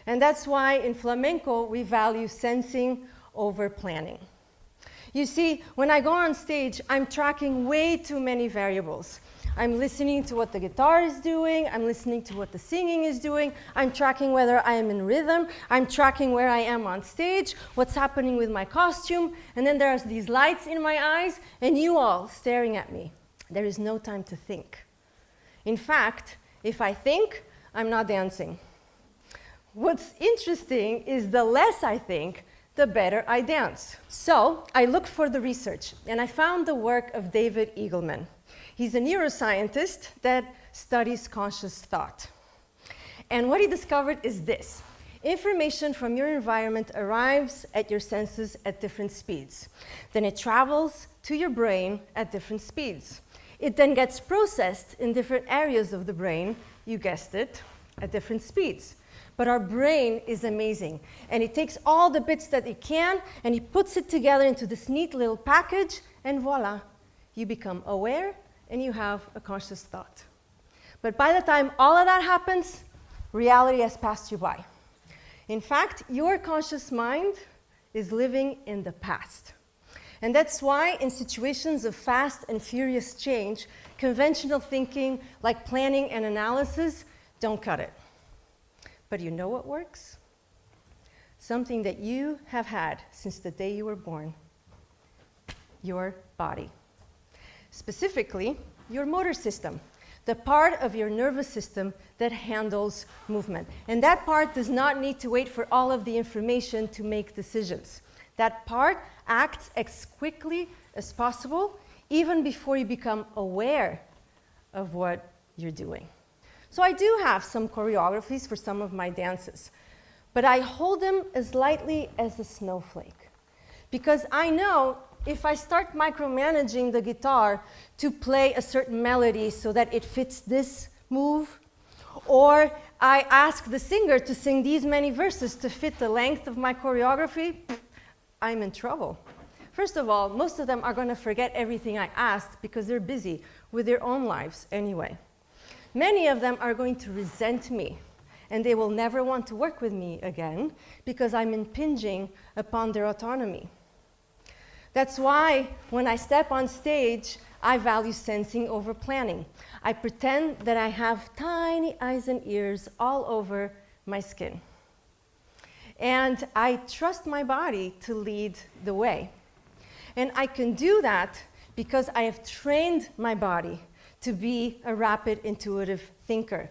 And that's why in flamenco, we value sensing over planning. You see, when I go on stage, I'm tracking way too many variables. I'm listening to what the guitar is doing, I'm listening to what the singing is doing, I'm tracking whether I am in rhythm, I'm tracking where I am on stage, what's happening with my costume, and then there's these lights in my eyes, and you all staring at me. There is no time to think. In fact, if I think, I'm not dancing. What's interesting is the less I think, the better I dance. So I looked for the research, and I found the work of David Eagleman. He's a neuroscientist that studies conscious thought. And what he discovered is this. Information from your environment arrives at your senses at different speeds. Then it travels to your brain at different speeds. It then gets processed in different areas of the brain, you guessed it, at different speeds. But our brain is amazing, and it takes all the bits that it can, and it puts it together into this neat little package, and voila, you become aware, and you have a conscious thought. But by the time all of that happens, reality has passed you by. In fact, your conscious mind is living in the past. And that's why in situations of fast and furious change, conventional thinking like planning and analysis don't cut it. But you know what works? Something that you have had since the day you were born. Your body. Specifically, your motor system, the part of your nervous system that handles movement. And that part does not need to wait for all of the information to make decisions. That part acts as quickly as possible, even before you become aware of what you're doing. So I do have some choreographies for some of my dances, but I hold them as lightly as a snowflake. Because I know if I start micromanaging the guitar to play a certain melody so that it fits this move, or I ask the singer to sing these many verses to fit the length of my choreography, I'm in trouble. First of all, most of them are going to forget everything I asked because they're busy with their own lives anyway. Many of them are going to resent me, and they will never want to work with me again because I'm impinging upon their autonomy. That's why when I step on stage, I value sensing over planning. I pretend that I have tiny eyes and ears all over my skin. And I trust my body to lead the way. And I can do that because I have trained my body to be a rapid, intuitive thinker.